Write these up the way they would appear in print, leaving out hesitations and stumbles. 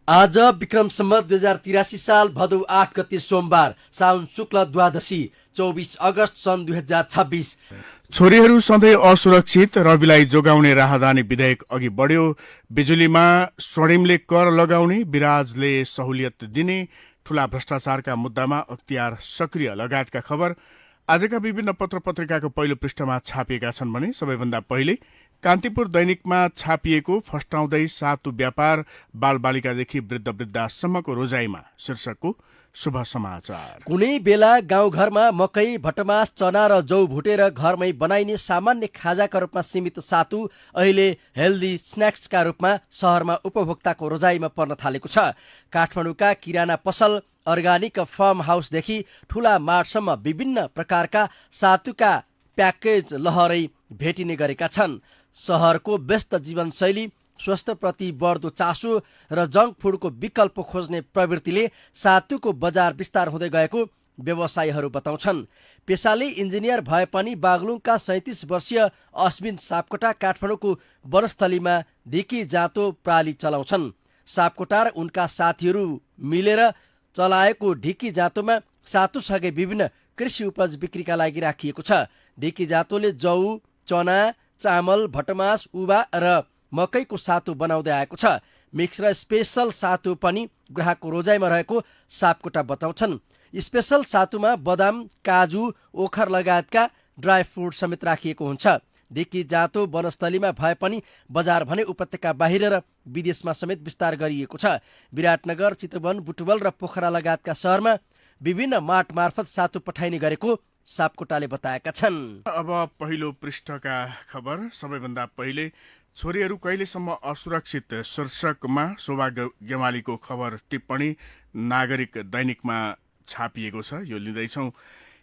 आज विक्रम सम्वत 2083 साल भदौ 8 गते सोमबार, साउन शुक्ल द्वादशी, 24 अगस्त सन् 2026। छोरीहरू सधैँ असुरक्षित, रविलाई जोगाउने राहदानी विधेयक अघि बढ्यो। बिजुलीमा स्वर्णिमले कर लगाउने, विराजले सहुलियत दिने, ठूला भ्रष्टाचारका मुद्दामा अख्तियार सक्रिय लगायतका खबर आजका विभिन्न पत्र पत्रिकाको पहिलो पृष्ठमा छापिएका छन् भने सबैभन्दा पहिले कान्तिपुर दैनिकमा छापिएको फस्टाउँदै सातु व्यापार, बालबालिकादेखि वृद्ध वृद्धासम्मको रोजाइमा शीर्षकको शुभ समाचार। कुनै बेला गाउँघरमा मकै, भटमास, चना र जौ भुटेर घरमै बनाइने सामान्य खाजाका रूपमा सीमित सातु अहिले हेल्दी स्न्याक्सका रूपमा सहरमा उपभोक्ताको रोजाइमा पर्न थालेको छ। काठमाडौँका किराना पसल, अर्गानिक फार्म हाउसदेखि ठूला मार्टसम्म विभिन्न प्रकारका सातुका प्याकेज लहरै भेटिने गरेका छन्। सहरको व्यस्त जीवनशैली, स्वास्थ्यप्रति बढ्दो चासो र जङ्क फुडको विकल्प खोज्ने प्रवृत्तिले सातुको बजार विस्तार हुँदै गएको व्यवसायीहरू बताउँछन्। पेसाले इन्जिनियर भए पनि बागलुङका 37 वर्षीय अश्विन सापकोटा काठमाडौँको वनस्थलीमा ढिकी जाँतो प्राली चलाउँछन्। सापकोटा र उनका साथीहरू मिलेर चलाएको ढिकी जाँतोमा सातुसँगै विभिन्न कृषि उपज बिक्रीका लागि राखिएको छ। ढिकी जाँतोले जौ, चना, चामल, भटमास, उभा र मकैको सातु बनाउँदै आएको छ। मिक्स र स्पेसल सातु पनि ग्राहकको रोजाइमा रहेको सापकोटा बताउँछन्। स्पेसल सातुमा बदाम, काजु, ओखर लगायतका ड्राई फ्रुट समेत राखिएको हुन्छ। ढिकी जाँतो वनस्थलीमा भए पनि बजार भने उपत्यका बाहिर र विदेशमा समेत विस्तार गरिएको छ। विराटनगर, चितवन, बुटवल र पोखरा लगायतका सहरमा विभिन्न मार्ट मार्फत सातु पठाइने गरेको सापकोटाले बताएका छन्। अब पहिलो पृष्ठका खबर सबैभन्दा पहिले छोरीहरू कहिलेसम्म असुरक्षित शीर्षकमा शोभा गेवालीको खबर टिप्पणी नागरिक दैनिकमा छापिएको छ। यो लिँदैछौँ।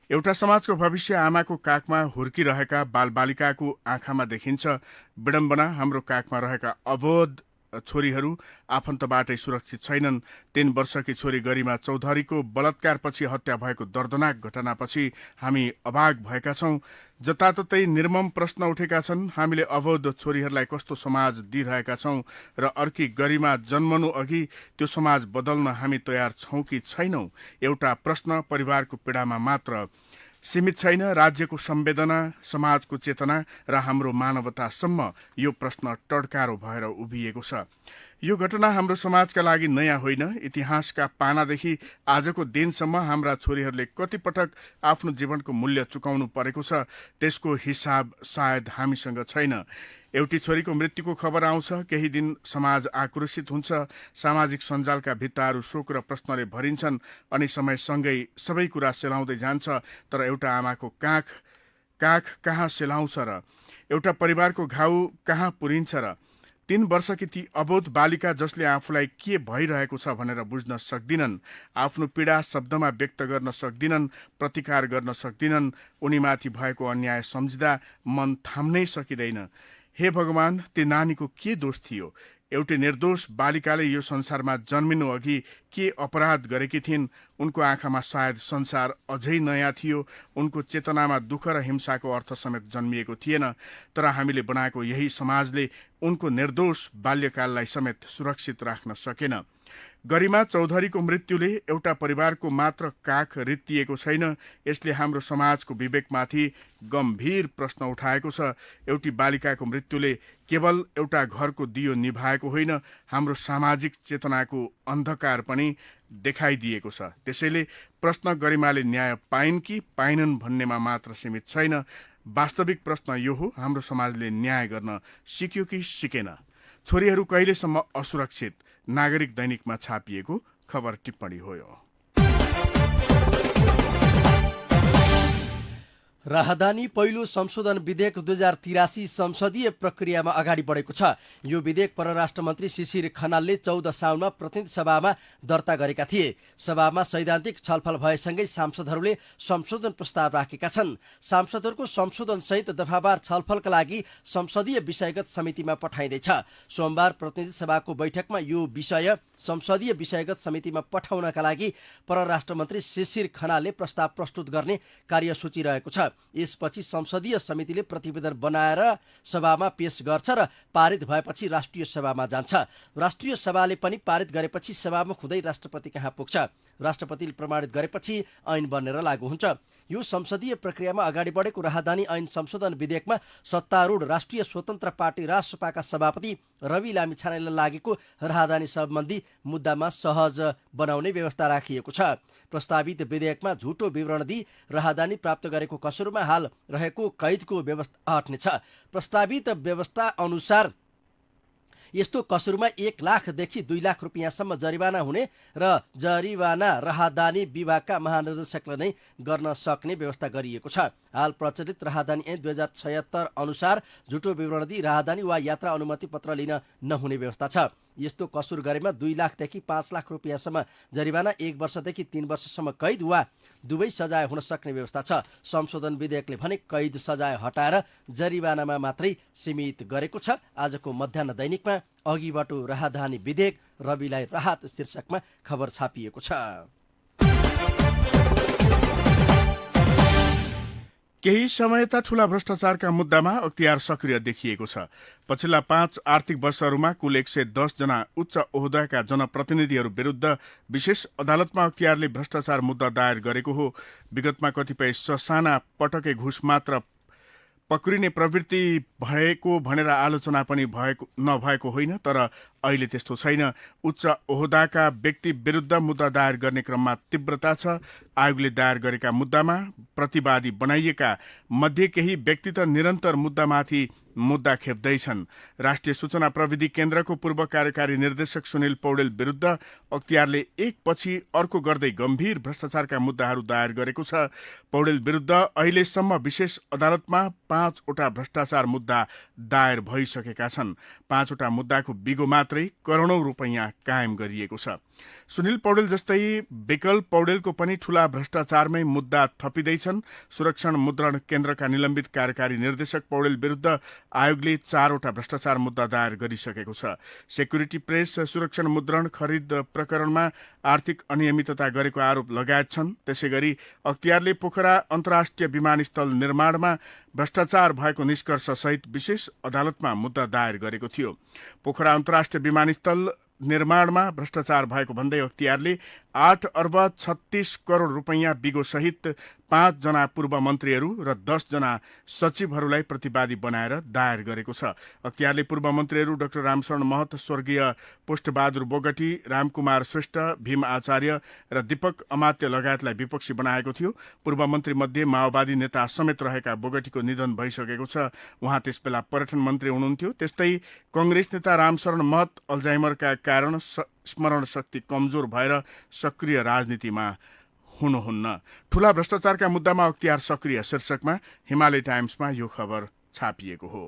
एउटा समाजको भविष्य आमाको काखमा हुर्किरहेका बालबालिकाको आँखामा देखिन्छ। विडम्बना, हाम्रो काखमा रहेका अबोध छोरीहरू आफन्तबाटै सुरक्षित छैनन्। 3 वर्षकी छोरी गरिमा चौधरीको बलात्कारपछि हत्या भएको दर्दनाक घटनापछि हामी अभाग भएका छौं। जताततै निर्मम प्रश्न उठेका छन्। हामीले अबोध छोरीहरूलाई कस्तो समाज दिइरहेका छौं र अर्की गरिमा जन्मनु अघि त्यो समाज बदल्न हामी तयार छौं कि छैनौं? एउटा प्रश्न परिवारको पीडामा मात्र सीमित छैन, राज्यको संवेदना, समाजको चेतना र हाम्रो मानवतासम्म यो प्रश्न टड्कारो भएर उभिएको छ। यो घटना हाम्रो समाजका लागि नयाँ होइन। इतिहासका पानादेखि आजको दिनसम्म हाम्रा छोरीहरूले कतिपटक आफ्नो जीवनको मूल्य चुकाउनु परेको छ, त्यसको हिसाब सायद हामीसँग छैन। एउटी छोरीको मृत्युको खबर आउँछ, केही दिन समाज आक्रोशित हुन्छ, सामाजिक सञ्जालका भित्ताहरू शोक र प्रश्नले भरिन्छन् अनि समयसँगै सबै कुरा सेलाउँदै जान्छ। तर एउटा आमाको काख कहाँ सेलाउँछ र एउटा परिवारको घाउ कहाँ पुरिन्छ र? 3 वर्षकी ती अबोध बालिका जसले आफूलाई के भइरहेको छ भनेर बुझ्न सक्दिनन्, आफ्नो पीडा शब्दमा व्यक्त गर्न सक्दिनन्, प्रतिकार गर्न सक्दिनन्, उनीमाथि भएको अन्याय सम्झिँदा मन थाम्नै सकिँदैन। हे भगवान, ती नानीको के दोष थियो? एउटी निर्दोष बालिकाले यो संसारमा जन्मिनु अघि के अपराध गरेकी थिइन्? उनको आँखामा सायद संसार अझै नयाँ थियो। उनको चेतनामा दुःख र हिंसाको अर्थ समेत जन्मिएको थिएन। तर हामीले बनाएको यही समाजले उनको निर्दोष बाल्यकाललाई समेत सुरक्षित राख्न सकेन। गरिमा चौधरीको मृत्युले एउटा परिवारको मात्र काख रित्तिएको छैन, यसले हाम्रो समाजको विवेकमाथि गम्भीर प्रश्न उठाएको छ। एउटी बालिकाको मृत्युले केवल एउटा घरको दियो निभाएको होइन, हाम्रो सामाजिक चेतनाको अन्धकार पनि देखाइदिएको छ। त्यसैले प्रश्न गरिमाले न्याय पाइन् कि पाइनन् भन्नेमा मात्र सीमित छैन। वास्तविक प्रश्न यो हो, हाम्रो समाजले न्याय गर्न सिक्यो कि सिकेन? छोरीहरू कहिलेसम्म असुरक्षित? नागरिक दैनिकमा छापिएको खबर टिप्पणी हो यो। राहदानी पहिलो संशोधन विधेयक 2083 संसदीय प्रक्रियामा अगाडि बढेको छ। यो विधेयक परराष्ट्र मन्त्री शिशिर खनालले 14 साउनमा प्रतिनिधि सभामा दर्ता गरेका थिए। सभामा सैद्धान्तिक छलफल भएसँगै सांसदहरूले संशोधन प्रस्ताव राखेका छन्। सांसदहरूको संशोधनसहित दफावार छलफलका लागि संसदीय विषयगत समितिमा पठाइँदैछ। सोमबार प्रतिनिधि सभाको बैठकमा यो विषय संसदीय विषयगत समितिमा पठाउनका लागि परराष्ट्र मन्त्री शिशिर खनालले प्रस्ताव प्रस्तुत गर्ने कार्यसूची रहेको छ। यसपछि संसदीय समितिले प्रतिवेदन बनाएर सभामा पेश गर्छ र पारित भएपछि राष्ट्रिय सभामा जान्छ। राष्ट्रिय सभाले पनि पारित गरेपछि सभामुख हुँदै राष्ट्रपति कहाँ पुग्छ। राष्ट्रपतिले प्रमाणित गरेपछि ऐन बनेर लागू हुन्छ। यो संसदीय प्रक्रियामा अगाडि बढेको राहदानी ऐन संशोधन विधेयकमा सत्तारूढ राष्ट्रिय स्वतन्त्र पार्टी रासपाका सभापति रवि लामिछानेलाई लागेको राहदानी सम्बन्धी मुद्दामा सहज बनाउने व्यवस्था राखिएको छ। प्रस्तावित विधेयकमा झुटो विवरण दिई राहदानी प्राप्त गरेको कसुरमा हाल रहेको कैदको व्यवस्था हट्नेछ। प्रस्तावित व्यवस्था अनुसार यस्तो कसुरमा 1 लाखदेखि 2 लाख रुपियाँसम्म जरिवाना हुने र जरिवाना राहदानी विभागका महानिर्देशकले नै गर्न सक्ने व्यवस्था गरिएको छ। हाल प्रचलित राहदानी ऐन 2076 अनुसार झुटो विवरण दिई राहदानी वा यात्रा अनुमति पत्र लिन नहुने व्यवस्था छ। यस्तो कसुर गरेमा 2 लाखदेखि 5 लाख रुपियाँसम्म जरिवाना, 1 वर्षदेखि 3 वर्षसम्म कैद वा दुवै सजाय हुन सक्ने व्यवस्था छ। संशोधन विधेयकले भने कैद सजाय हटाएर जरिवानामा मात्रै सीमित गरेको छ। आजको मध्याह्न दैनिकमा अघिबाट राहदानी विधेयक रविलाई राहत शीर्षकमा खबर छापिएको छ। केही समयता ठूला भ्रष्टाचारका मुद्दामा अख्तियार सक्रिय देखिएको छ। पछिल्ला 5 आर्थिक वर्षहरूमा कुल 110 जना उच्च ओहदाका जनप्रतिनिधिहरू विरुद्ध विशेष अदालतमा अख्तियारले भ्रष्टाचार मुद्दा दायर गरेको हो। विगतमा कतिपय ससाना पटके घुस मात्र पक्रिने प्रवृत्ति भएको भनेर आलोचना पनि नभएको होइन, तर अहिले त्यस्तो छैन। उच्च ओहदाका व्यक्ति विरुद्ध मुद्दा दायर गर्ने क्रममा तीव्रता छ। आयोगले दायर गरेका मुद्दामा प्रतिवादी बनाइएका मध्ये केही व्यक्ति त निरन्तर मुद्दामाथि मुद्दा खेप्दैछन्। राष्ट्रिय सूचना प्रविधि केन्द्रको पूर्व कार्यकारी निर्देशक सुनिल पौडेल विरुद्ध अख्तियारले एकपछि अर्को गर्दै गम्भीर भ्रष्टाचारका मुद्दाहरू दायर गरेको छ। पौडेल विरुद्ध अहिलेसम्म विशेष अदालतमा 5 वटा भ्रष्टाचार मुद्दा दायर भइसकेका छन्। 5 वटा मुद्दाको बिगो मात्रै करोडौं रुपैयाँ कायम गरिएको छ। सुनिल पौडेल जस्तै विकल पौडेलको पनि ठूला भ्रष्टाचारमै मुद्दा थपिँदैछन्। सुरक्षण मुद्रण केन्द्रका निलम्बित कार्यकारी निर्देशक पौडेल विरुद्ध आयोगले 4 वटा भ्रष्टाचार मुद्दा दायर गरिसकेको छ। सेक्युरिटी प्रेस सुरक्षण मुद्रण खरिद प्रकरणमा आर्थिक अनियमितता गरेको आरोप लगायत छन्। त्यसैगरी अख्तियारले पोखरा अन्तर्राष्ट्रिय विमानस्थल निर्माणमा भ्रष्टाचार भएको निष्कर्ष सहित विशेष अदालतमा मुद्दा दायर गरेको थियो। पोखरा अन्तर्राष्ट्रिय विमानस्थल निर्माणमा भ्रष्टाचार भएको भन्दै अख्तियारले 8 अर्ब 36 करोड रुपैयाँ बिगो सहित 5 जना पूर्व मन्त्रीहरू र 10 जना सचिवहरूलाई प्रतिवादी बनाएर दायर गरेको छ। अख्तियारले पूर्व मन्त्रीहरू डाक्टर रामशरण महत, स्वर्गीय पुष्पबहादुर बोगटी, रामकुमार श्रेष्ठ, भीम आचार्य र दीपक अमात्य लगायतलाई विपक्षी बनाएको थियो। पूर्व मन्त्री मध्ये माओवादी नेता समेत रहेका बोगटीको निधन भइसकेको छ। उहाँ त्यसबेला पर्यटन मन्त्री हुनुहुन्थ्यो। त्यस्तै कंग्रेस नेता रामशरण महत अल्जाइमरका कारण स्मरण शक्ति कमजोर भएर सक्रिय राजनीतिमा हुनुहुन्न। ठूला भ्रष्टाचारका मुद्दामा अख्तियार सक्रिय शीर्षकमा हिमालय टाइम्समा यो खबर छापिएको हो।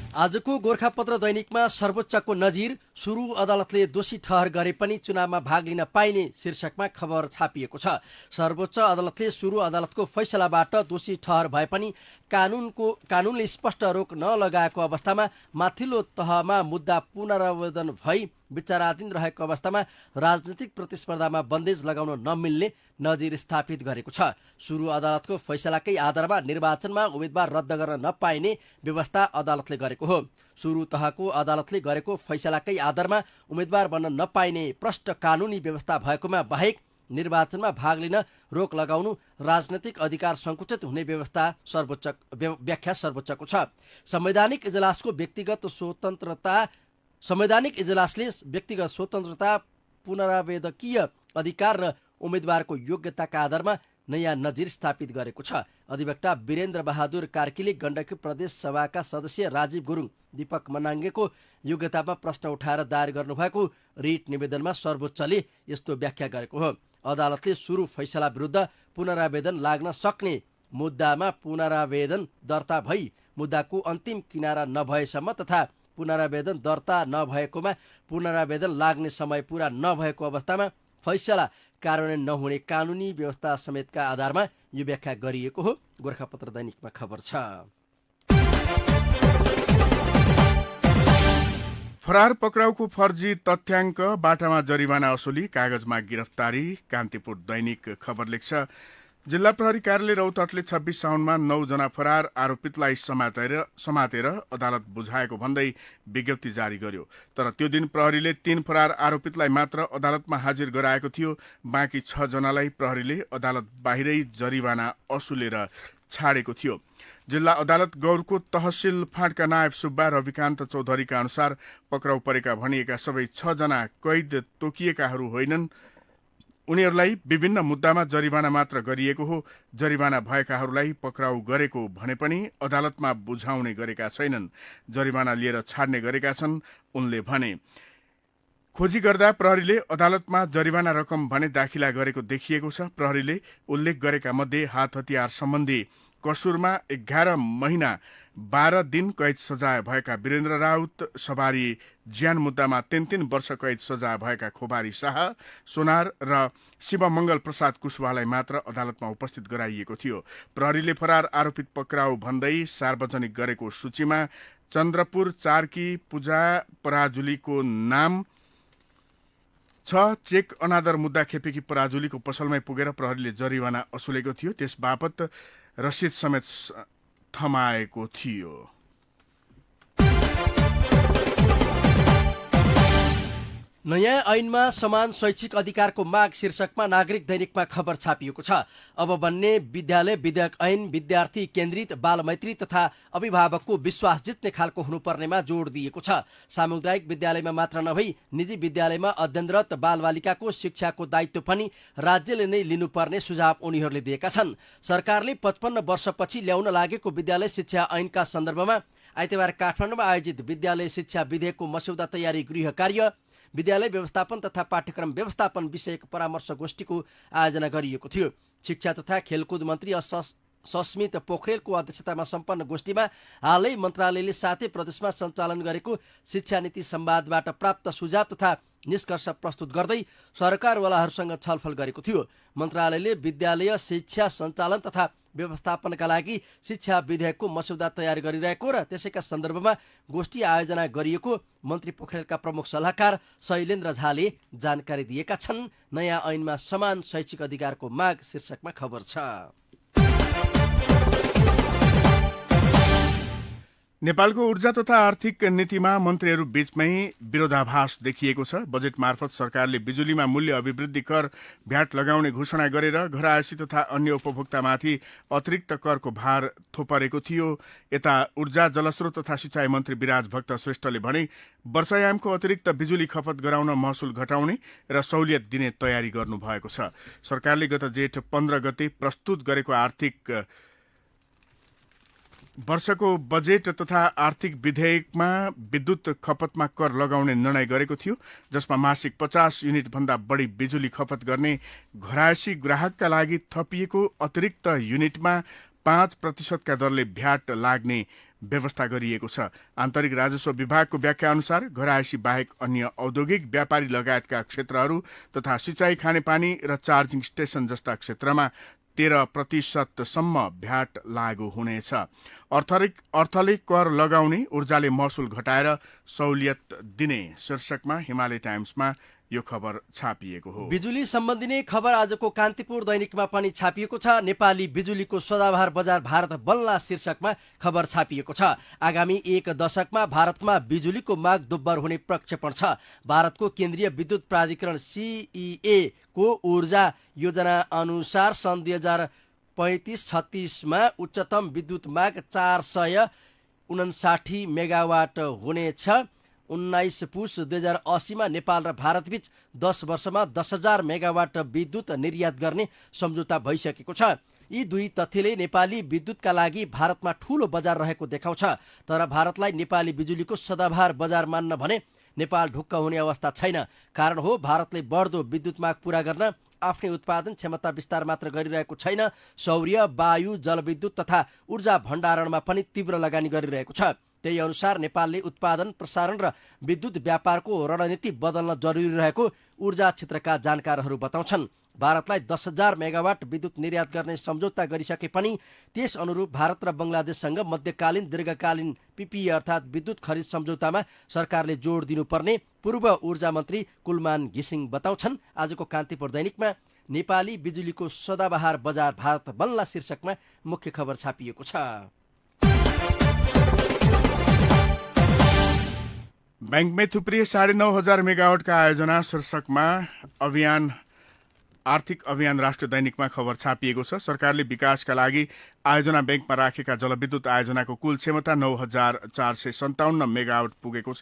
आजको गोरखापत्र दैनिकमा सर्वोच्चको नजिर, सुरु अदालतले दोषी ठहर गरे पनि चुनावमा भाग लिन पाइने शीर्षकमा खबर छापिएको छ। सर्वोच्च अदालतले सुरु अदालतको फैसलाबाट दोषी ठहर भए पनि कानूनले स्पष्ट रोक नलगाएको अवस्थामा माथिल्लो तहमा मुद्दा पुनरावेदन भई विचाराधीन रहेको अवस्थामा राजनीतिक प्रतिस्पर्धामा बन्देज लगाउन नमिल्ने नजिर स्थापित गरेको छ। सुरु अदालतको फैसलाकै आधारमा निर्वाचनमा उम्मेद्वार रद्द गर्न नपाइने व्यवस्था अदालतले गरेको हो। सुरु तहको अदालतले गरेको फैसलाकै आधारमा उम्मेद्वार बन्न नपाइने प्रष्ट कानूनी व्यवस्था भएकोमा बाहेक निर्वाचनमा भाग लिन रोक लगाउनु राजनैतिक अधिकार संकुचित हुने व्याख्या सर्वोच्चको छ। संवैधानिक इजलासले व्यक्तिगत स्वतन्त्रता, पुनरावेदकीय अधिकार र उम्मेद्वारको योग्यताका आधारमा नयाँ नजिर स्थापित गरेको छ। अधिवक्ता वीरेन्द्र बहादुर कार्कीले गण्डकी प्रदेश सभाका सदस्य राजीव गुरुङ, दीपक मनाङ्गेको योग्यतामा प्रश्न उठाएर दायर गर्नुभएको रिट निवेदनमा सर्वोच्चले यस्तो व्याख्या गरेको हो। अदालतले सुरु फैसला विरुद्ध पुनरावेदन लाग्न सक्ने मुद्दामा पुनरावेदन दर्ता भई मुद्दाको अन्तिम किनारा नभएसम्म तथा पुनरावेदन दर्ता नभएकोमा पुनरावेदन लाग्ने समय पूरा नभएको अवस्थामा फैसला कार्यान्वयन नहुने कानूनी व्यवस्था समेतका आधारमा यो व्याख्या गरिएको हो। गोरखापत्र दैनिकमा खबर छ। फरार पक्राउको फर्जी तथ्याङ्क, बाटामा जरिवाना असुली, कागजमा गिरफ्तारी। कान्तिपुर दैनिक खबर लेख्छ, जिल्ला प्रहरी कार्यालय रौतहटले 26 साउनमा 9 जना फरार आरोपितलाई समातेर अदालत बुझाएको भन्दै विज्ञप्ति जारी गर्यो। तर त्यो दिन प्रहरीले 3 फरार आरोपितलाई मात्र अदालतमा हाजिर गराएको थियो। बाँकी 6 जनालाई प्रहरीले अदालत बाहिरै जरिवाना असुलेर छाडेको थियो। जिल्ला अदालत गौरको तहसिल फाँटका नायब सुब्बा रविकान्त चौधरीका अनुसार पक्राउ परेका भनिएका सबै 6 जना कैद तोकिएकाहरू होइनन्। उनीहरूलाई विभिन्न मुद्दामा जरिवाना मात्र गरिएको हो। जरिवाना भएकाहरूलाई पक्राउ गरेको भने पनि अदालतमा बुझाउने गरेका छैनन्, जरिवाना लिएर छाड्ने गरेका छन् उनले भने। खोजी गर्दा प्रहरीले अदालतमा जरिवाना रकम भने दाखिला गरेको देखिएको छ। प्रहरीले उल्लेख गरेका मध्ये हात हतियार सम्बन्धी कसुरमा 11 महिना 12 दिन कैद सजाय भएका वीरेन्द्र राउत, सवारी ज्यान मुद्दामा 3 वर्ष कैद सजाय भएका खोबारी शाह, सोनार र शिवमंगल प्रसाद कुशवाहालाई मात्र अदालतमा उपस्थित गराइएको थियो। प्रहरीले फरार आरोपित पक्राउ भन्दै सार्वजनिक गरेको सूचीमा चन्द्रपुर 4 की पूजा पराजुलीको नाम छ। चेक अनादर मुद्दा खेपेकी पराजुलीको पसलमै पुगेर प्रहरीले जरिवाना असुलेको थियो। त्यस बापत रसिद समेत थमाएको थियो। नयाँ ऐनमा समान शैक्षिक अधिकारको माग शीर्षकमा नागरिक दैनिकमा खबर छापिएको छ। अब बन्ने विद्यालय विधेयक ऐन विद्यार्थी केन्द्रित, बालमैत्री तथा अभिभावकको विश्वास जित्ने खालको हुनुपर्नेमा जोड दिएको छ। सामुदायिक विद्यालयमा मात्र नभई निजी विद्यालयमा अध्ययनरत बालबालिकाको शिक्षाको दायित्व पनि राज्यले नै लिनुपर्ने सुझाव उनीहरूले दिएका छन्। सरकारले 55 वर्षपछि ल्याउन लागेको विद्यालय शिक्षा ऐनका सन्दर्भमा आइतबार काठमाडौँमा आयोजित विद्यालय शिक्षा विधेयकको मस्यौदा तयारी गृह कार्य, विद्यालय व्यवस्थापन तथा पाठ्यक्रम व्यवस्थापन विषयक परामर्श गोष्ठीको आयोजना गरिएको थियो। शिक्षा तथा खेलकुद मन्त्री सस्मित पोखरेलको अध्यक्षतामा सम्पन्न गोष्ठीमा हालै मन्त्रालयले 7 प्रदेशमा सञ्चालन गरेको शिक्षा नीति संवादबाट प्राप्त सुझाव तथा निष्कर्ष प्रस्तुत गर्दै सरकारवालाहरूसँग छलफल गरेको थियो। मन्त्रालयले विद्यालय शिक्षा सञ्चालन तथा व्यवस्थापनका लागि शिक्षा विधेयकको मस्यौदा तयार गरिरहेको र त्यसैका सन्दर्भमा गोष्ठी आयोजना गरिएको मन्त्री पोखरेलका प्रमुख सल्लाहकार शैलेन्द्र झाले जानकारी दिएका छन्। नयाँ ऐनमा समान शैक्षिक अधिकारको माग शीर्षकमा खबर छ। नेपालको ऊर्जा तथा आर्थिक नीतिमा मन्त्रीहरू बीचमै विरोधाभास देखिएको छ। बजेट मार्फत सरकारले बिजुलीमा मूल्य अभिवृद्धि कर भ्याट लगाउने घोषणा गरेर घरआयसी तथा अन्य उपभोक्तामाथि अतिरिक्त करको भार थोपरेको थियो। यता ऊर्जा जलस्रोत तथा सिंचाई मन्त्री विराज भक्त श्रेष्ठले भने वर्षायामको अतिरिक्त बिजुली खपत गराउन महसुल घटाउने र सहुलियत दिने तयारी गर्नुभएको छ। सरकारले गत जेठ 15 गते प्रस्तुत गरेको आर्थिक वर्षको बजेट तथा आर्थिक विधेयकमा विद्युत खपतमा कर लगाउने निर्णय गरेको थियो, जसमा मासिक 50 युनिट भन्दा बढी बिजुली खपत गर्ने घरआयसी ग्राहकका लागि थपिएको अतिरिक्त युनिटमा 5% का दरले भ्याट लाग्ने व्यवस्था गरिएको छ। आन्तरिक राजस्व विभागको व्याख्या अनुसार घरआयसी बाहेक अन्य औद्योगिक व्यापारी लगायतका क्षेत्रहरू तथा सिंचाई, खानेपानी र चार्जिङ स्टेशन जस्ता क्षेत्रमा 13% सम्म भ्याट लागू हुनेछ। अर्थले कर लगाउने, ऊर्जाले महसुल घटाएर सहुलियत दिने शीर्षकमा हिमालय टाइम्समा यो खबर छापिएको हो। बिजुली सम्बन्धी नै खबर आजको कान्तिपुर दैनिकमा पनि छापिएको छ। नेपाली बिजुलीको सदाबहार बजार भारत बन्ला शीर्षकमा खबर छापिएको छ। आगामी 1 दशकमा भारतमा बिजुलीको माग दोब्बर हुने प्रक्षेपण छ। भारतको केन्द्रीय विद्युत प्राधिकरण CEA को ऊर्जा योजना अनुसार सन् 2035-36 मा उच्चतम विद्युत माग 459 मेगावाट हुनेछ। 19 पुस 2080 मा नेपाल र भारतबीच 10 वर्षमा 10,000 मेगावाट विद्युत निर्यात गर्ने सम्झौता भइसकेको छ। यी दुई तथ्यले नेपाली विद्युतका लागि भारतमा ठूलो बजार रहेको देखाउँछ। तर भारतलाई नेपाली बिजुलीको सदाबहार बजार मान्न भने नेपाल ढुक्क हुने अवस्था छैन। कारण हो भारतले बढ्दो विद्युत माग पूरा गर्न आफ्नै उत्पादन क्षमता विस्तार मात्र गरिरहेको छैन, सौर्य, वायु, जलविद्युत तथा ऊर्जा भण्डारणमा पनि तीव्र लगानी गरिरहेको छ। त्यही अनुसार नेपालले उत्पादन, प्रसारण र विद्युत व्यापारको रणनीति बदल्न जरुरी रहेको ऊर्जा क्षेत्रका जानकारहरू बताउँछन्। भारतलाई 10,000 मेगावाट विद्युत निर्यात गर्ने सम्झौता गरिसके पनि त्यस अनुरूप भारत र बङ्गलादेशसँग मध्यकालीन दीर्घकालीन PPA अर्थात् विद्युत खरिद सम्झौतामा सरकारले जोड दिनुपर्ने पूर्व ऊर्जा मन्त्री कुलमान घिसिङ बताउँछन्। आजको कान्तिपुर दैनिकमा नेपाली बिजुलीको सदाबहार बजार भारत बन्ला शीर्षकमा मुख्य खबर छापिएको छ। ब्याङ्कमै थुप्रिए 9,500 मेगावाटका आयोजना शीर्षकमा आर्थिक अभियान राष्ट्रिय दैनिकमा खबर छापिएको छ। सरकारले विकासका लागि आयोजना ब्याङ्कमा राखेका जलविद्युत आयोजनाको कुल क्षमता 9,457 मेगावाट पुगेको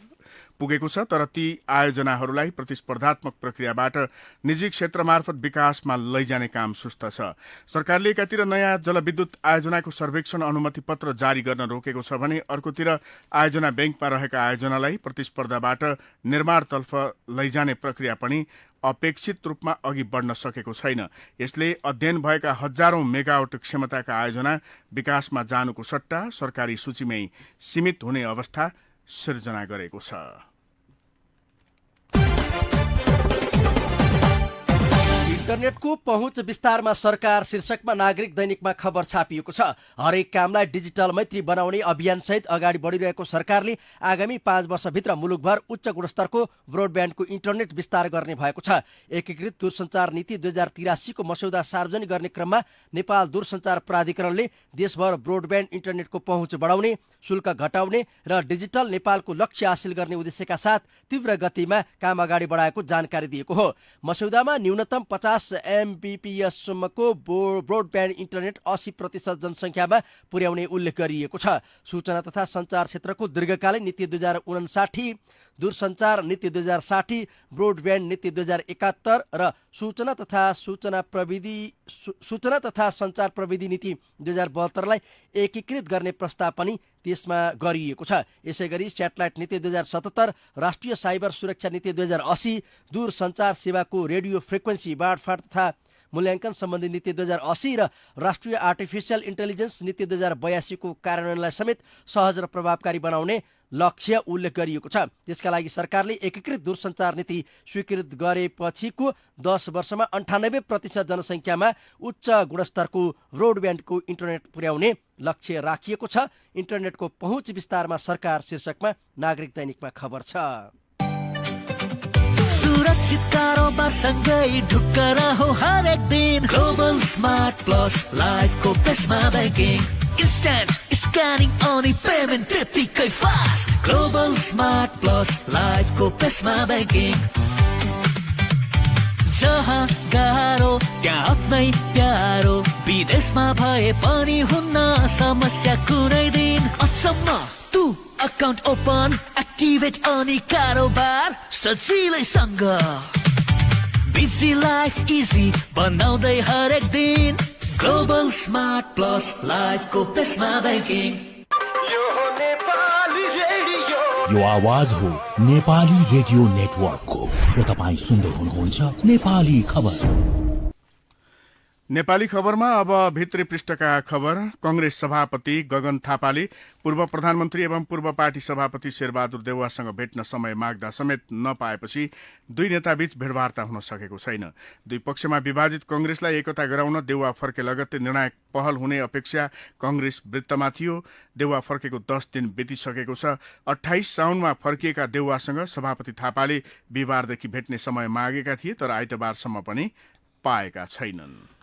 छ। तर ती आयोजनाहरूलाई प्रतिस्पर्धात्मक प्रक्रियाबाट निजी क्षेत्र मार्फत विकासमा लैजाने काम सुस्त छ। सरकारले एकातिर नयाँ जलविद्युत आयोजनाको सर्वेक्षण अनुमति पत्र जारी गर्न रोकेको छ भने अर्कोतिर आयोजना ब्याङ्कमा रहेका आयोजनालाई प्रतिस्पर्धाबाट निर्माणतर्फ लैजाने प्रक्रिया पनि अपेक्षित रूपमा अघि बढ्न सकेको छैन। यसले अध्ययन भएका हजारौं मेगावाट क्षमताका आयोजना विकासमा जानुको सट्टा सरकारी सूचीमै सीमित हुने अवस्था सिर्जना गरेको छ। इन्टरनेटको पहुँच विस्तारमा सरकार शीर्षकमा नागरिक दैनिकमा खबर छापिएको छ। हरेक कामलाई डिजिटल मैत्री बनाउने अभियानसहित अगाडि बढिरहेको सरकारले आगामी 5 वर्षभित्र मुलुकभर उच्च गुणस्तरको ब्रोडब्यान्डको इन्टरनेट विस्तार गर्ने भएको छ। एकीकृत दूरसञ्चार नीति 2083 को मस्यौदा सार्वजनिक गर्ने क्रममा नेपाल दूरसञ्चार प्राधिकरणले देशभर ब्रोडब्यान्ड इन्टरनेटको पहुँच बढाउने, शुल्क घटाउने र डिजिटल नेपालको लक्ष्य हासिल गर्ने उद्देश्यका साथ तीव्र गतिमा काम अगाडि बढाएको जानकारी दिएको हो। मस्यौदामा न्यूनतम 50 MBPS सम्मको ब्रोडब्यान्ड इन्टरनेट 80% जनसङ्ख्यामा पुर्याउने उल्लेख गरिएको छ। सूचना तथा सञ्चार क्षेत्रको दीर्घकालीन नीति 2059, दूरसञ्चार नीति 2060, ब्रोडब्यान्ड नीति 2071 र सूचना तथा सञ्चार प्रविधि नीति 2072 लाई एकीकृत गर्ने प्रस्ताव पनि त्यसमा गरिएको छ। यसैगरी स्याटेलाइट नीति 2077, राष्ट्रिय साइबर सुरक्षा नीति 2080, दूरसञ्चार सेवाको रेडियो फ्रिक्वेन्सी बाँडफाँड तथा मूल्याङ्कन सम्बन्धी नीति 2080 र राष्ट्रिय आर्टिफिसियल इन्टेलिजेन्स नीति 2082 को कार्यान्वयनलाई समेत सहज र प्रभावकारी बनाउने लक्ष्य उल्लेख गरिएको छ। त्यसका लागि सरकारले एकीकृत दूरसञ्चार नीति स्वीकृत गरेपछिको 10 वर्षमा 98% जनसङ्ख्यामा उच्च गुणस्तरको ब्रोडब्यान्डको इन्टरनेट पुर्याउने लक्ष्य राखिएको छ। इन्टरनेटको पहुँच विस्तारमा सरकार शीर्षकमा नागरिक दैनिकमा खबर छ। सुरक्षित कारोबार सँगै ढुक्क रहो हरेक दिन। ग्लोबल स्मार्ट प्लस लाइफको पेसमा ब्याङ्किङ, इन्स्ट्यान्ट स्क्यानिङ अनि पेमेन्ट त्यतिकै फास्ट। ग्लोबल स्मार्ट प्लस लाइफको पेसमा ब्याङ्किङ, जहाँ गाह्रो त्यहाँ आफ्नै प्यारो। विदेशमा भए पनि हुन्न समस्या कुनै दिन। अचम्म तु अकाउन्ट ओपन, एक्टिभेट अनि कारोबार सजिलैसँग। बिजी लाइफ इजी बनाउँदै हरेक दिन। ग्लोबल स्मार्ट प्लस लाइफको पेसमा ब्याङ्किङ। यो आवाज हो नेपाली रेडियो नेटवर्कको र तपाईँ सुन्दै हुनुहुन्छ नेपाली खबर। नेपाली खबरमा अब भित्री पृष्ठका खबर। कंग्रेस सभापति गगन थापाले पूर्व प्रधानमन्त्री एवं पूर्व पार्टी सभापति शेरबहादुर देउवासँग भेट्न समय माग्दा समेत नपाएपछि दुई नेताबीच भेटवार्ता हुन सकेको छैन। दुई पक्षमा विभाजित कंग्रेसलाई एकता गराउन देउवा फर्के लगत्तै निर्णायक पहल हुने अपेक्षा कंग्रेस वृत्तमा थियो। देउवा फर्केको 10 दिन बितिसकेको छ। 28 साउनमा फर्किएका देउवासँग सभापति थापाले बिहिबारदेखि भेट्ने समय मागेका थिए, तर आइतबारसम्म पनि पाएका छैनन्।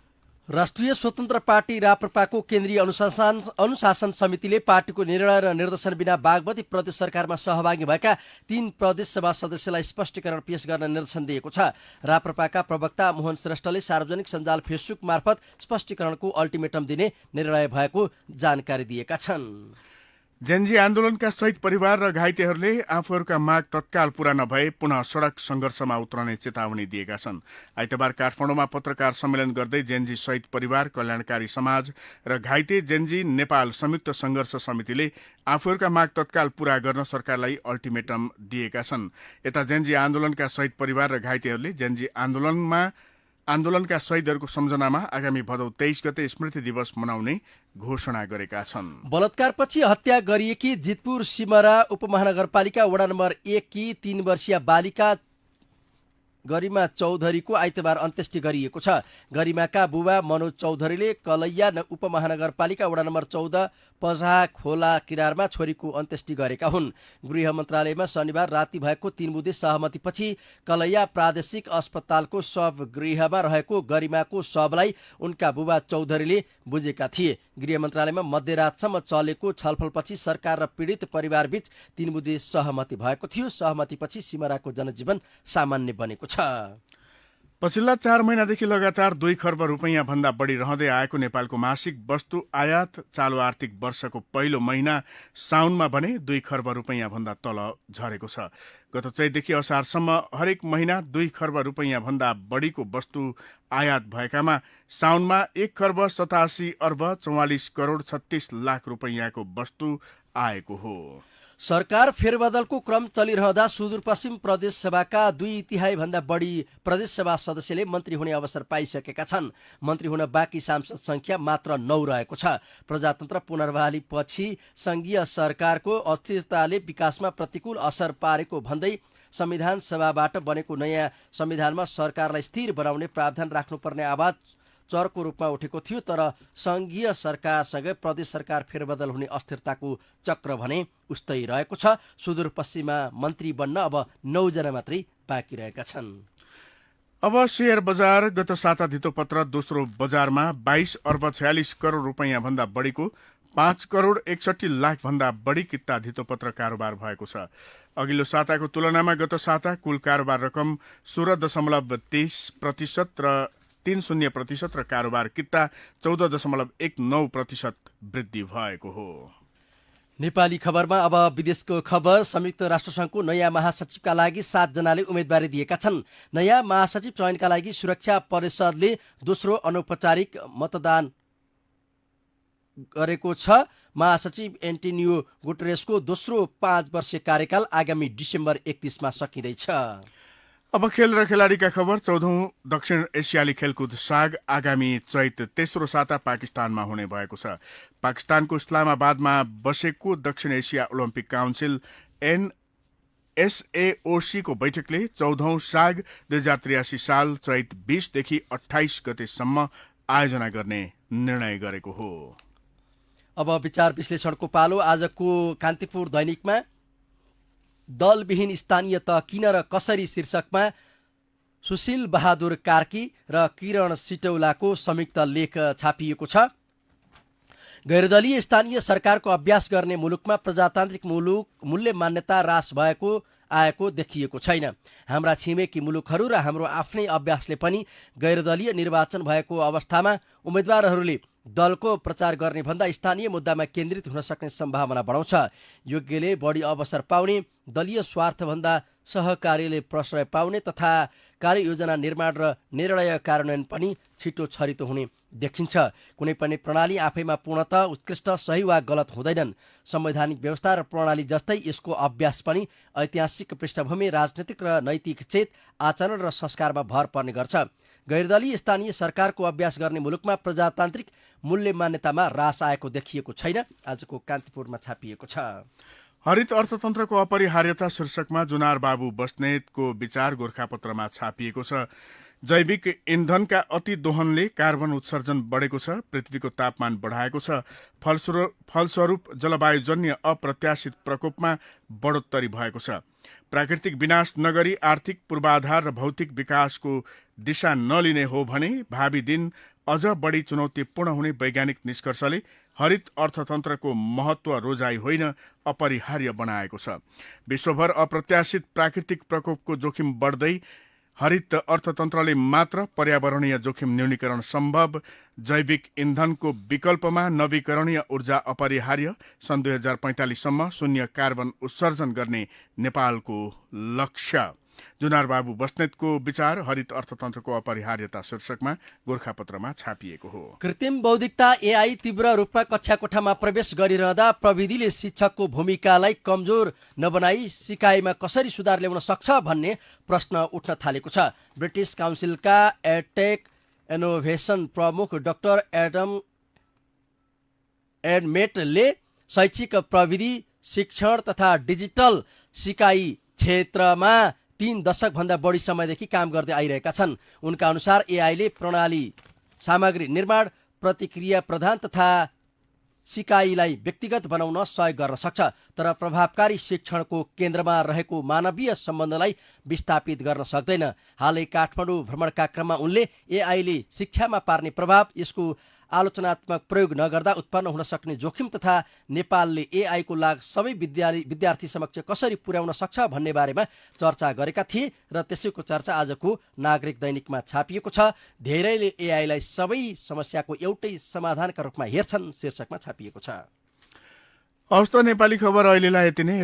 राष्ट्रिय स्वतन्त्र पार्टी राप्रपाको केन्द्रीय अनुशासन समितिले पार्टीको निर्णय र निर्देशन बिना बागमती प्रदेश सरकारमा सहभागी भएका 3 प्रदेशसभा सदस्यलाई स्पष्टीकरण पेश गर्न निर्देशन दिएको छ। राप्रपाका प्रवक्ता मोहन श्रेष्ठले सार्वजनिक सञ्जाल फेसबुक मार्फत स्पष्टीकरणको अल्टिमेटम दिने निर्णय भएको जानकारी दिएका छन्। जेनजी आन्दोलनका शहीद परिवार र घाइतेहरूले आफूहरूका माग तत्काल पूरा नभए पुनः सड़क संघर्षमा उत्रने चेतावनी दिएका छन्। आइतबार काठमाडौँमा पत्रकार सम्मेलन गर्दै जेनजी शहीद परिवार कल्याणकारी समाज र घाइते जेनजी नेपाल संयुक्त संघर्ष समितिले आफूहरूका माग तत्काल पूरा गर्न सरकारलाई अल्टिमेटम दिएका छन्। यता जेनजी आन्दोलनका शहीद परिवार र घाइतेहरूले जेनजी आन्दोलनमा आन्दोलनका शहीदहरूको सम्झनामा आगामी भदौ 23 गते स्मृति दिवस मनाउने घोषणा गरेका छन्। बलात्कारपछि हत्या गरिएकी जितपुर सिमरा उपमहानगरपालिका वडा नम्बर 1 की 3 वर्षीय बालिका गरिमा चौधरीको आइतबार अन्त्येष्टि गरिएको छ। गरिमाका बुबा मनोज चौधरीले कलैया उपमहानगरपालिका वडा नम्बर 14 पझा खोला किनारमा छोरीको अन्त्येष्टि गरेका हुन्। गृह मन्त्रालयमा शनिबार राति भएको 3 बुँदे सहमतिपछि कलैया प्रादेशिक अस्पतालको शव गृहमा रहेको गरिमाको शवलाई उनका बुबा चौधरीले बुझेका थिए। गृह मन्त्रालयमा मध्यरातसम्म चलेको छलफलपछि सरकार र पीडित परिवारबीच 3 बुँदे सहमति भएको थियो। सहमतिपछि सिमराको जनजीवन सामान्य बनेको छ। पछिल्ला 4 महिनादेखि लगातार 2 खर्ब रुपैयाँ भन्दा बढी रहँदै आएको नेपालको मासिक वस्तु आयात चालु आर्थिक वर्षको पहिलो महिना साउनमा भने 2 खर्ब रुपैयाँ भन्दा तल झरेको छ। गत चैतदेखि असारसम्म हरेक महिना 2 खर्ब रुपैयाँ भन्दा बढीको वस्तु आयात भएकामा साउनमा 1 खर्ब 87 अर्ब 44 करोड 36 लाख रुपैयाँको वस्तु आएको हो। सरकार फेरबदलको क्रम चलिरहँदा सुदूरपश्चिम प्रदेश सभाका 2/3 भन्दा बढी प्रदेश सभा सदस्यले मन्त्री हुने अवसर पाइसकेका छन्। मन्त्री हुन बाँकी सांसद संख्या मात्र 9 रहेको छ। प्रजातन्त्र पुनर्बहालीपछि संघीय सरकारको अस्थिरताले विकासमा प्रतिकूल असर पारेको भन्दै संविधान सभाबाट बनेको नयाँ संविधानमा सरकारलाई स्थिर बनाउने प्रावधान राख्नुपर्ने आवाज चरको रूपमा उठेको थियो। तर संघीय सरकारसँगै प्रदेश सरकार फेरबदल हुने अस्थिरताको चक्र भने उस्तै रहेको छ। सुदूरपश्चिममा मन्त्री बन्न अब 9 जना मात्रै बाँकी रहेका छन्। अब शेयर बजार गत साता धितोपत्र दोस्रो बजारमा 22 अर्ब 46 करोड रुपैयाँ भन्दा बढीको 5 करोड 61 लाख भन्दा बढी किता धितोपत्र कारोबार भएको छ। अघिल्लो साताको तुलनामा गत साता कुल कारोबार रकम 16.23% र 30% र कारोबार किता 14.19% वृद्धि भएको हो। नेपाली खबरमा अब विदेशको खबर। संयुक्त राष्ट्रसङ्घको नयाँ महासचिवका लागि 7 जनाले उम्मेदवारी दिएका छन्। नयाँ महासचिव चयनका लागि सुरक्षा परिषदले दोस्रो अनौपचारिक मतदान गरेको छ। महासचिव एन्टोनियो गुटेरेसको दोस्रो 5 वर्षीय कार्यकाल आगामी डिसेम्बर 31 सकिँदैछ। अब खेल र खेलाडीका खबर। 14औं दक्षिण एसियाली खेलकुद साग आगामी चैत तेस्रो साता पाकिस्तानमा हुने भएको छ। पाकिस्तानको इस्लामाबादमा बसेको दक्षिण एसिया ओलम्पिक काउन्सिल NSAOC को बैठकले 14औं साग 2083 साल चैत 20 देखि 28 गतेसम्म आयोजना गर्ने निर्णय गरेको हो। अब विचार विश्लेषणको पालो। आजको कान्तिपुर दैनिकमा दलविहीन स्थानीय त किन र कसरी शीर्षकमा सुशील बहादुर कार्की र किरण सिटौलाको संयुक्त लेख छापिएको छ। गैरदलीय स्थानीय सरकारको अभ्यास गर्ने मुलुकमा प्रजातान्त्रिक मूल्य मान्यता ह्रास आएको देखिएको छैन। हाम्रा छिमेकी मुलुकहरू र हाम्रो आफ्नै अभ्यासले पनि गैरदलीय निर्वाचन भएको अवस्थामा उम्मेद्वारहरूले दलको प्रचार गर्ने भन्दा स्थानीय मुद्दामा केन्द्रित हुन सक्ने सम्भावना बढाउँछ। योग्यले बढी अवसर पाउने, दलीय स्वार्थभन्दा सहकारीले प्रश्रय पाउने तथा कार्ययोजना निर्माण र निर्णय कार्यान्वयन पनि छिटो छरितो हुने देखिन्छ। कुनै पनि प्रणाली आफैमा पूर्णतः उत्कृष्ट, सही वा गलत हुँदैनन्। संवैधानिक व्यवस्था र प्रणाली जस्तै यसको अभ्यास पनि ऐतिहासिक पृष्ठभूमि, राजनीतिक र नैतिक चेत, आचरण र संस्कारमा भर पर्ने गर्छ। गैरदलीय स्थानीय सरकारको अभ्यास गर्ने मुलुकमा प्रजातान्त्रिक मूल्य मान्यतामा ह्रास आएको देखिएको छैन। आजको कान्तिपुरमा छापिएको छ। हरित अर्थतन्त्रको अपरिहार्यता शीर्षकमा जुनार बाबु बस्नेतको विचार गोरखापत्रमा छापिएको छ। जैविक इन्धनका अति दोहनले कार्बन उत्सर्जन बढेको छ, पृथ्वीको तापमान बढाएको छ। फलस्वरूप जलवायुजन्य अप्रत्याशित प्रकोपमा बढोत्तरी भएको छ। प्राकृतिक विनाश नगरी आर्थिक पूर्वाधार र भौतिक विकासको दिशा नलिने हो भने भावी दिन अझ बढी चुनौतीपूर्ण हुने वैज्ञानिक निष्कर्षले हरित अर्थतन्त्रको महत्व रोजाइ होइन, अपरिहार्य बनाएको छ। विश्वभर अप्रत्याशित प्राकृतिक प्रकोपको जोखिम बढ्दै हरित अर्थतन्त्रले मात्र पर्यावरणीय जोखिम न्यूनीकरण सम्भव। जैविक इन्धनको विकल्पमा नवीकरणीय ऊर्जा अपरिहार्य। सन् 2045 सम्म शून्य कार्बन उत्सर्जन गर्ने नेपालको लक्ष्य। जुनार बाबु बस्नेतको विचार हरित अर्थतन्त्रको अपरिहार्यता शीर्षकमा गोरखापत्रमा छापिएको हो। कृत्रिम बौद्धिकता एआई तीव्र रूपमा कक्षा कोठामा प्रवेश गरिरहँदा प्रविधिले शिक्षकको भूमिकालाई कमजोर नबनाई सिकाइमा कसरी सुधार ल्याउन सक्छ भन्ने प्रश्न उठ्न थालेको छ। ब्रिटिस काउन्सिलका एडटेक इनोभेसन प्रमुख डाक्टर एडम एडमेटले शैक्षिक प्रविधि शिक्षण तथा डिजिटल सिकाइ क्षेत्रमा 3 दशकभन्दा बढी समयदेखि काम गर्दै आइरहेका छन्। उनका अनुसार एआईले प्रणाली सामग्री निर्माण प्रतिक्रिया प्रदान तथा सिकाइलाई व्यक्तिगत बनाउन सहयोग गर्न सक्छ, तर प्रभावकारी शिक्षणको केन्द्रमा रहेको मानवीय सम्बन्धलाई विस्थापित गर्न सक्दैन। हालै काठमाडौँ भ्रमणका क्रममा उनले एआईले शिक्षामा पार्ने प्रभाव, यसको आलोचनात्मक प्रयोग नगर्दा उत्पन्न हुन सक्ने जोखिम तथा नेपालले एआईको लाभ सबै विद्यार्थी समक्ष कसरी पुर्याउन सक्छ भन्ने बारेमा चर्चा गरेका थिए र त्यसैको चर्चा आजको नागरिक दैनिकमा छापिएको छ। धेरैले एआईलाई सबै समस्याको एउटै समाधानका रूपमा हेर्छन् शीर्षकमा छापिएको छ। हवस् त नेपाली खबर अहिलेलाई यति नै।